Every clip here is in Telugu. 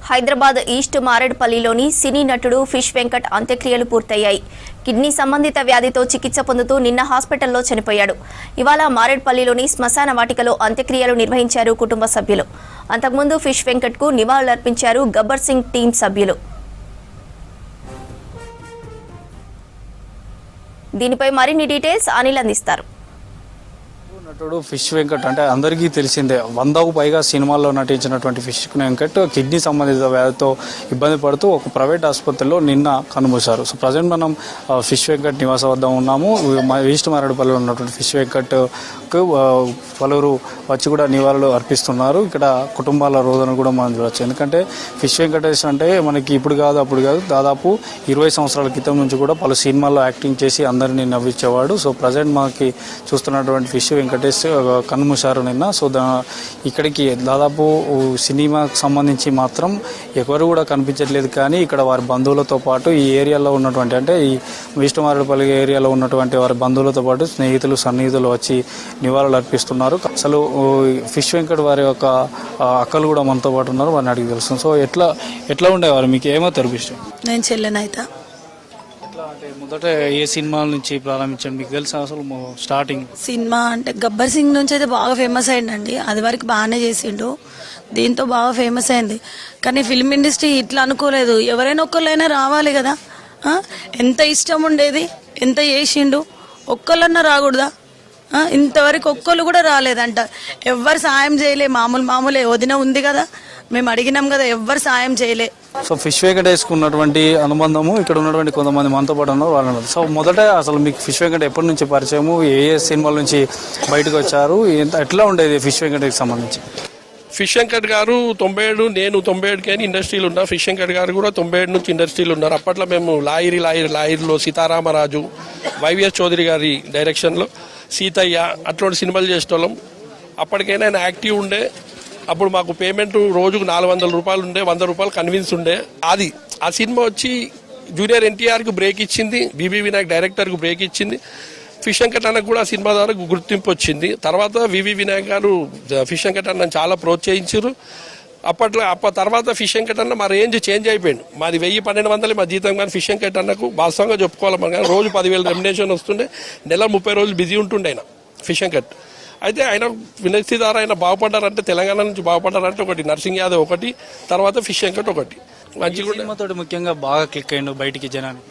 హైదరాబాద్ ఈస్ట్ మారేడ్పల్లిలోని సినీ నటుడు ఫిష్ వెంకట్ అంత్యక్రియలు పూర్తయ్యాయి. కిడ్నీ సంబంధిత వ్యాధితో చికిత్స పొందుతూ నిన్న హాస్పిటల్లో చనిపోయాడు. ఇవాళ మారేడ్పల్లిలోని శ్మశాన వాటికలో అంత్యక్రియలు నిర్వహించారు కుటుంబ సభ్యులు. అంతకుముందు ఫిష్ వెంకట్కు నివాళులర్పించారు గబ్బర్ సింగ్ టీం సభ్యులు. దీనిపై మరిన్ని డీటెయిల్స్ అనిల్ అందిస్తారు. నటుడు ఫిష్ వెంకట్ అంటే అందరికీ తెలిసిందే. 100కు పైగా సినిమాల్లో నటించినటువంటి ఫిష్ వెంకట్ కిడ్నీ సంబంధిత వ్యాధితో ఇబ్బంది పడుతూ ఒక ప్రైవేట్ ఆసుపత్రిలో నిన్న కన్నుమూశారు. సో ప్రజెంట్ మనం ఫిష్ వెంకట్ నివాస వద్ద ఉన్నాము. ఈస్ట్ మారేడుపల్లిలో ఉన్నటువంటి ఫిష్ వెంకట్కు పలువురు వచ్చి కూడా నివాళులు అర్పిస్తున్నారు. ఇక్కడ కుటుంబాల రోజును కూడా మనం చూడవచ్చు. ఎందుకంటే ఫిష్ వెంకటేష్ అంటే మనకి ఇప్పుడు కాదు అప్పుడు కాదు, దాదాపు 20 సంవత్సరాల క్రితం నుంచి కూడా పలు సినిమాల్లో యాక్టింగ్ చేసి అందరినీ నవ్వించేవాడు. సో ప్రజెంట్ మనకి చూస్తున్నటువంటి ఫిష్ వెంకటేష్ కన్నుమూశారు నిన్న. సో ఇక్కడికి దాదాపు సినిమాకి సంబంధించి మాత్రం ఎవరు కూడా కనిపించట్లేదు. కానీ ఇక్కడ వారి బంధువులతో పాటు ఈ ఏరియాలో ఉన్నటువంటి అంటే ఈ ఈస్ట్ మారేడుపల్లి ఏరియాలో ఉన్నటువంటి వారి బంధువులతో పాటు స్నేహితులు సన్నిహితులు వచ్చి నివాళులు అర్పిస్తున్నారు. అసలు ఫిష్ వెంకట్ వారి యొక్క అక్కలు కూడా మనతో పాటు ఉన్నారు, వారిని అడిగి తెలుస్తుంది. సో ఎట్లా ఉండేవారు, మీకు ఏమో తెరిపిష్టం? నేను చెల్లెనైతా. మొదట ఏ సినిమా నుంచి ప్రారంభించండి, మీకు తెలుసా అసలు స్టార్టింగ్? సినిమా అంటే గబ్బర్ సింగ్ నుంచి అయితే బాగా ఫేమస్ అయిందండి. అది వరకు బాగానే చేసిండు, దీంతో బాగా ఫేమస్ అయింది. కానీ ఫిల్మ్ ఇండస్ట్రీ ఇట్లా అనుకోలేదు. ఎవరైనా ఒక్కళ్ళైనా రావాలి కదా. ఎంత ఇష్టం ఉండేది, ఎంత చేసిండు, ఒక్కళ్ళన్నా రాకూడదా? ఇంతవరకు ఒక్కళ్ళు కూడా రాలేదంట. ఎవ్వరు సాయం చేయలే. మామూలే వదిన ఉంది కదా, మేము అడిగినాం కదా, ఎవ్వరు సాయం చేయలే. సో ఫిష్ వెంకటేష్ కు ఉన్నటువంటి అనుబంధము ఇక్కడ ఉన్నటువంటి కొంతమంది మనతో పాటు ఉన్నారు, వాళ్ళు. సో మొదట అసలు మీకు ఫిష్ వెంకట్ ఎప్పటి నుంచి పరిచయము, ఏ సినిమాల నుంచి బయటకు వచ్చారు, ఎట్లా ఉండేది ఫిష్ వెంకట్కి సంబంధించి? ఫిష్ వెంకట్ గారు 97, నేను 97 ఇండస్ట్రీలు ఉన్నా. ఫిష్ వెంకట్ గారు కూడా 97 నుంచి ఇండస్ట్రీలు ఉన్నారు. అప్పట్లో మేము లాయిరిలో సీతారామరాజు, వైవిఎస్ చౌదరి గారి డైరెక్షన్లో సీతయ్య అట్లాంటి సినిమాలు చేసేటోళ్ళం. అప్పటికైనా ఆయన యాక్టివ్ ఉండే. అప్పుడు మాకు పేమెంట్ రోజుకు 400 రూపాయలు ఉండే, 100 రూపాయలు కన్విన్స్ ఉండే. అది ఆ సినిమా వచ్చి జూనియర్ ఎన్టీఆర్కి బ్రేక్ ఇచ్చింది, బీబీ వినాయక్ డైరెక్టర్కు బ్రేక్ ఇచ్చింది. ఫిష్ వెంకట్ అన్నకు కూడా ఆ సినిమా ద్వారా గుర్తింపు వచ్చింది. తర్వాత వివి వినాయక్ గారు ఫిష్ వెంకట్ అన్నను చాలా ప్రోత్సహించారు. తర్వాత ఫిష్ వెంకట్ అన్న మా రేంజ్ చేంజ్ అయిపోయింది. మాది 1000-1200 మా జీతం. కానీ ఫిష్ వెంకట్ అన్నకు వాస్తవంగా చెప్పుకోవాలి మనం, కానీ రోజు 10,000 రెమ్యునేషన్ వస్తుండే, నెల 30 రోజులు బిజీ ఉంటుండే ఆయన ఫిష్ వెంకట్. అయితే ఆయన వినక్తి ద్వారా ఆయన బాగుపడ్డారంటే, తెలంగాణ నుంచి బాగుపడ్డారంటే ఒకటి నర్సింగ్ యాదవ్ ఒకటి, తర్వాత ఫిష్ వెంకట్ ఒకటి. మంచిగా ముఖ్యంగా బాగా క్లిక్ అయ్యిండు బయటికి జనాన్ని.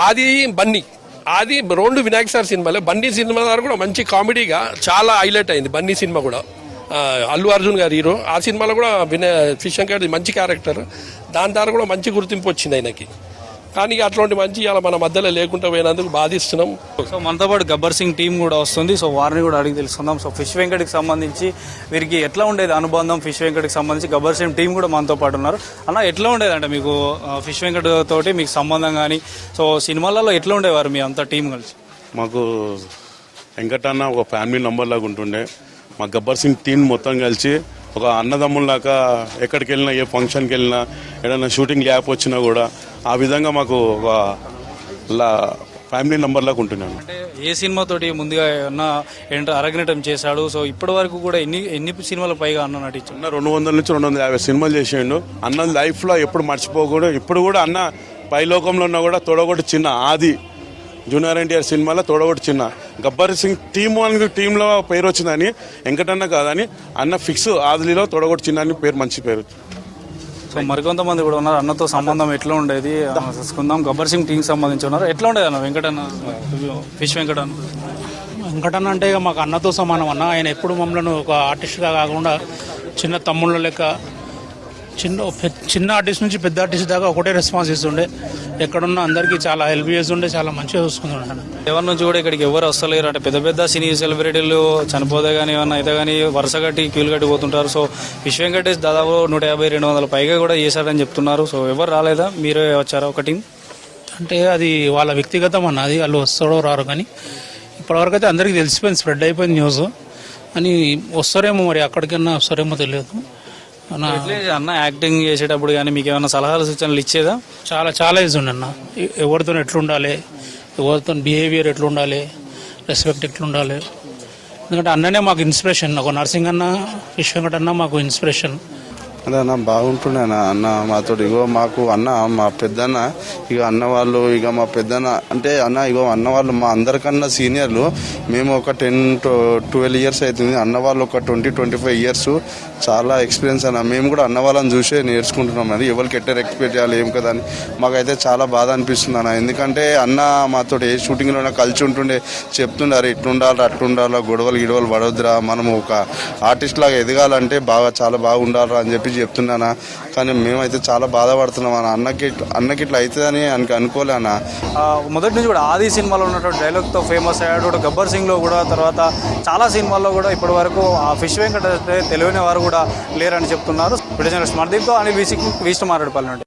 ఆది బన్నీ, ఆది 2 వినాయక్ సార్ సినిమాలే. బన్నీ సినిమా ద్వారా కూడా మంచి కామెడీగా చాలా హైలైట్ అయింది. బన్నీ సినిమా కూడా అల్లు అర్జున్ గారు హీరో. ఆ సినిమాలో కూడా ఫిష్ వెంకట్ మంచి క్యారెక్టర్, దాని ద్వారా కూడా మంచి గుర్తింపు వచ్చింది ఆయనకి. కానీ అట్లాంటి మంచి అలా మన మధ్యలో లేకుండా పోయినందుకు బాధిస్తున్నాం. సో మనతో పాటు గబ్బర్ సింగ్ టీం కూడా వస్తుంది. సో వారిని కూడా అడిగి తెలుసుకుందాం. సో ఫిష్ వెంకట్కి సంబంధించి వీరికి ఎట్లా ఉండేది అనుబంధం, ఫిష్ వెంకట్కి సంబంధించి గబ్బర్ సింగ్ టీం కూడా మనతో పాటు ఉన్నారు. అన్న ఎట్లా ఉండేదంటే మీకు ఫిష్ వెంకట్ తోటి మీకు సంబంధం కానీ, సో సినిమాలలో ఎట్లా ఉండేవారు మీ అంతా టీం కలిసి? మాకు వెంకట్ అన్న ఒక ఫ్యామిలీ నంబర్ లాగా ఉంటుండే. మా గబ్బర్ సింగ్ టీం మొత్తం కలిసి ఒక అన్నదమ్ముల్లాగా ఎక్కడికి వెళ్ళినా, ఏ ఫంక్షన్కి వెళ్ళినా, ఏదైనా షూటింగ్ గ్యాప్ వచ్చినా కూడా ఆ విధంగా మాకు ఒక ఫ్యామిలీ నంబర్ లాగా ఉంటున్నాను. అంటే ఏ సినిమాతోటి ముందుగా అరగనటం చేశాడు? సో ఇప్పటి వరకు కూడా ఎన్ని సినిమాల పైగా అన్న నటించాడు? 200 నుంచి 250 సినిమాలు చేసేయండు. అన్న లైఫ్లో ఎప్పుడు మర్చిపోకూడదు. ఇప్పుడు కూడా అన్న పైలోకంలో ఉన్నా కూడా తోడగొట్టు చిన్న ఆది జూనియర్ ఎన్టీఆర్ సినిమాలో తోడగొట్టు చిన్న గబ్బర్ సింగ్ టీంలో పేరు వచ్చిందని వెంకటన్న కాదని అన్న ఫిక్స్ ఆదిలో తోడగొట్టు చిన్న అని పేరు, మంచి పేరు. సో మరికొంతమంది కూడా ఉన్నారు. అన్నతో సంబంధం ఎట్లా ఉండేది తెలుసుకుందాం. గబ్బర్ సింగ్ టీంకి సంబంధించి ఉన్నారు. ఎట్లా ఉండేది అన్న వెంకటన్న, ఫిష్ వెంకటన్న అంటే ఇక మాకు అన్నతో సమానం అన్న. ఆయన ఎప్పుడు మమ్మల్ని ఒక ఆర్టిస్ట్గా కాకుండా చిన్న తమ్ముళ్ళ లెక్క, చిన్న ఆర్టిస్ట్ నుంచి పెద్ద ఆర్టిస్ట్ దాకా ఒకటే రెస్పాన్స్ ఇస్తుండే. ఎక్కడున్నా అందరికీ చాలా హెల్ప్ చేస్తుండే, చాలా మంచిగా చూసుకుంటుండే. ఎవరి నుంచి కూడా ఇక్కడికి ఎవరు వస్తలేరు అంటే పెద్ద సినీ సెలబ్రిటీలు చనిపోతే కానీ ఏమన్నా అయితే కానీ వరుస కట్టి క్యూలు కట్టి పోతుంటారు. సో ఫిష్ వెంకటేష్ దాదాపు 150-200 పైగా కూడా చేశారని చెప్తున్నారు. సో ఎవరు రాలేదా, మీరే వచ్చారా ఒక టీం? అంటే అది వాళ్ళ వ్యక్తిగతం అన్న, అది వాళ్ళు వస్తారో రారు. కానీ ఇప్పటివరకు అయితే అందరికీ తెలిసిపోయింది, స్ప్రెడ్ అయిపోయింది న్యూస్. అని వస్తారేమో, మరి అక్కడికన్నా వస్తారేమో తెలియదు. అన్న యాక్టింగ్ చేసేటప్పుడు కానీ మీకు ఏమైనా సలహాలు సూచనలు ఇచ్చేదా? చాలా ఇస్తుండే అన్న. ఎవరితో ఎట్లుండాలి, ఎవరితో బిహేవియర్ ఎట్లుండాలి, రెస్పెక్ట్ ఎట్లుండాలి. ఎందుకంటే అన్ననే మాకు ఇన్స్పిరేషన్. ఒక నర్సింగ్ అన్న, ఫిష్ వెంకట్ అన్న మాకు ఇన్స్పిరేషన్. అదే అన్న బాగుంటుండే అన్న మాతో ఇగో మాకు అన్న మా పెద్దన్న ఇక అన్న వాళ్ళు ఇక మా పెద్దన్న అంటే అన్న ఇగో అన్న వాళ్ళు మా అందరికన్నా సీనియర్లు మేము ఒక 10-12 ఇయర్స్ అవుతుంది, అన్న వాళ్ళు ఒక 20-25 ఇయర్స్. చాలా ఎక్స్పీరియన్స్ అన్న. మేము కూడా అన్న వాళ్ళని చూసే నేర్చుకుంటున్నాం అని ఎవరికి ఎట్లా ఎక్స్పెక్ట్ చేయాలి ఏం కదా అని మాకైతే చాలా బాధ అనిపిస్తుంది అన్న. ఎందుకంటే అన్న మాతో ఏ షూటింగ్లోనే కలిసి ఉంటుండే, చెప్తుండారు ఇట్లుండాలి అట్లుండాలి, గొడవలు పడొద్దురా, మనం ఒక ఆర్టిస్ట్ లాగా ఎదగాలంటే చాలా బాగా ఉండాలి అని చెప్పి చెప్తున్నానా. కానీ మేమైతే చాలా బాధపడుతున్నాం అన్న. అన్నకి ఇట్లా అవుతుందని అనుకోలే అన్న. మొదటి నుంచి కూడా ఆది సినిమాలో ఉన్నటువంటి డైలాగ్తో ఫేమస్ అయ్యాడు. గబ్బర్ సింగ్లో కూడా, తర్వాత చాలా సినిమాల్లో కూడా ఇప్పటి వరకు ఆ ఫిష్ వెంకట్ తెలియని వారు కూడా లేరని చెప్తున్నారు. ప్రొడ్యూసర్ స్మర్దీప్తో అనిల్ వీస్ట్ మారేడుపల్లి నుండి.